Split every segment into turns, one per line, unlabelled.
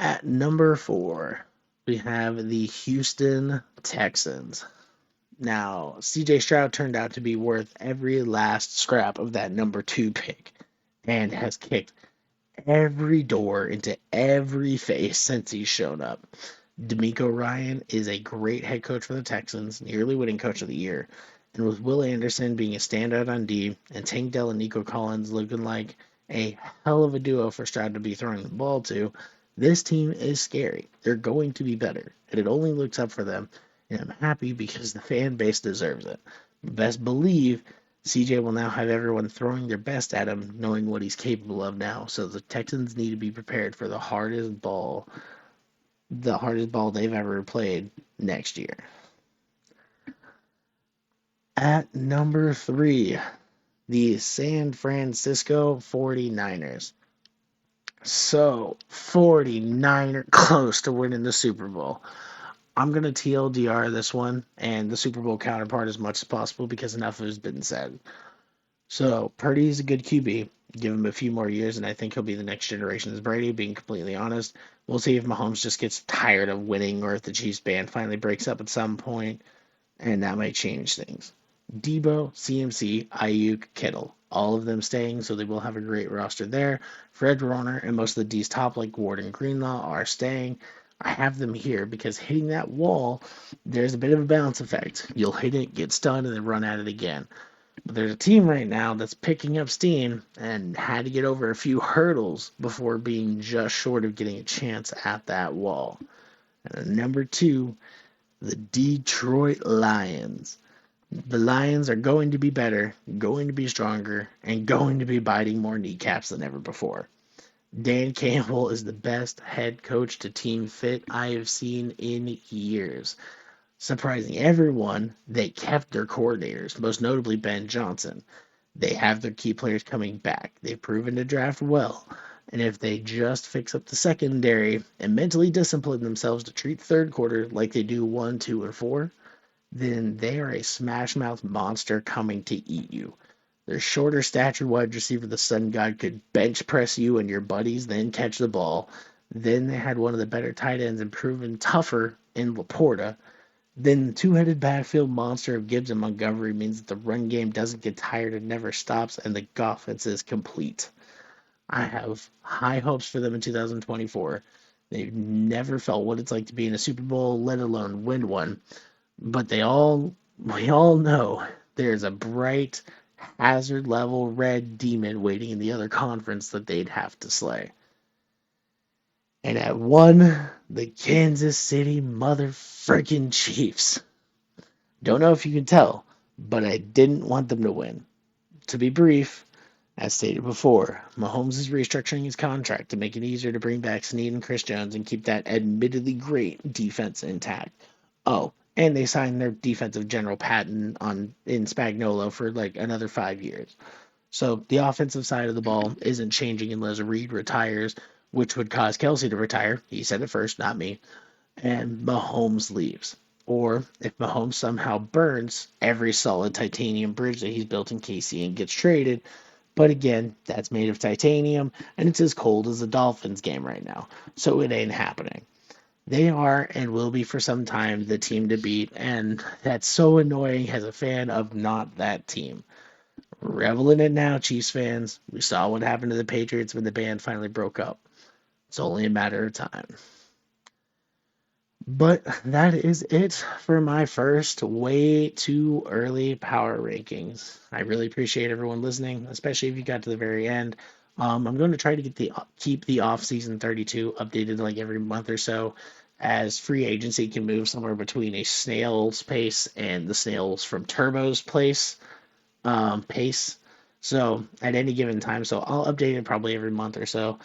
At number 4, we have the Houston Texans. Now, CJ Stroud turned out to be worth every last scrap of that number 2 pick and has kicked every door into every face since he's shown up. D'Amico Ryan is a great head coach for the Texans, nearly winning coach of the year. And with Will Anderson being a standout on D and Tank Dell and Nico Collins looking like a hell of a duo for Stroud to be throwing the ball to, this team is scary. They're going to be better, and it only looks up for them. And I'm happy because the fan base deserves it. Best believe CJ will now have everyone throwing their best at him, knowing what he's capable of now. So the Texans need to be prepared for the hardest ball they've ever played next year. At number 3, the San Francisco 49ers. So, 49er close to winning the Super Bowl. I'm going to TLDR this one and the Super Bowl counterpart as much as possible because enough has been said. So, Purdy's a good QB. Give him a few more years, and I think he'll be the next generation's Brady, being completely honest. We'll see if Mahomes just gets tired of winning or if the Chiefs band finally breaks up at some point, and that might change things. Debo, CMC, Ayuk, Kittle. All of them staying, so they will have a great roster there. Fred Warner and most of the D's top, like Ward and Greenlaw, are staying. I have them here because hitting that wall, there's a bit of a balance effect. You'll hit it, get stunned, and then run at it again. But there's a team right now that's picking up steam and had to get over a few hurdles before being just short of getting a chance at that wall. And number 2, the Detroit Lions. The Lions are going to be better, going to be stronger, and going to be biting more kneecaps than ever before. Dan Campbell is the best head coach to team fit I have seen in years. Surprising everyone, they kept their coordinators, most notably Ben Johnson. They have their key players coming back. They've proven to draft well. And if they just fix up the secondary and mentally discipline themselves to treat third quarter like they do 1, 2, and 4, then they are a smash mouth monster coming to eat you. Their shorter stature wide receiver, the Sun God, could bench press you and your buddies, then catch the ball. Then they had one of the better tight ends and proven tougher in Laporta. Then the two-headed backfield monster of Gibbs and Montgomery means that the run game doesn't get tired and never stops, and the offense is complete. I have high hopes for them in 2024. They've never felt what it's like to be in a Super Bowl, let alone win one. But we all know there's a bright hazard level red demon waiting in the other conference that they'd have to slay. And at 1, the Kansas City motherfucking Chiefs. Don't know if you can tell, but I didn't want them to win. To be brief, as stated before, Mahomes is restructuring his contract to make it easier to bring back Snead and Chris Jones and keep that admittedly great defense intact. Oh, and they signed their defensive general Patton in Spagnuolo for like another 5 years. So the offensive side of the ball isn't changing unless Reed retires, which would cause Kelsey to retire. He said it first, not me. And Mahomes leaves. Or if Mahomes somehow burns every solid titanium bridge that he's built in KC and gets traded. But again, that's made of titanium, and it's as cold as the Dolphins game right now. So it ain't happening. They are and will be for some time the team to beat, and that's so annoying as a fan of not that team. Revel in it now, Chiefs fans. We saw what happened to the Patriots when the band finally broke up. It's only a matter of time. But that is it for my first way too early power rankings. I really appreciate everyone listening, especially if you got to the very end. I'm going to try to keep the off season 32 updated like every month or so, as free agency can move somewhere between a snail's pace and the snails from Turbo's pace. So at any given time, so I'll update it probably every month or so.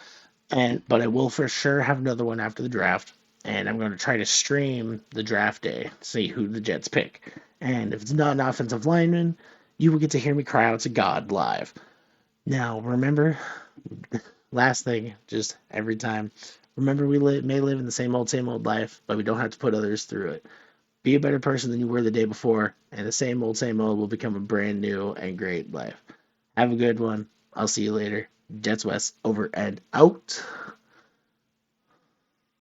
But I will for sure have another one after the draft, and I'm going to try to stream the draft day, see who the Jets pick. And if it's not an offensive lineman, you will get to hear me cry out to God live. Now, remember, last thing, just every time, remember may live in the same old life, but we don't have to put others through it. Be a better person than you were the day before, and the same old will become a brand new and great life. Have a good one. I'll see you later. Jets West over and out.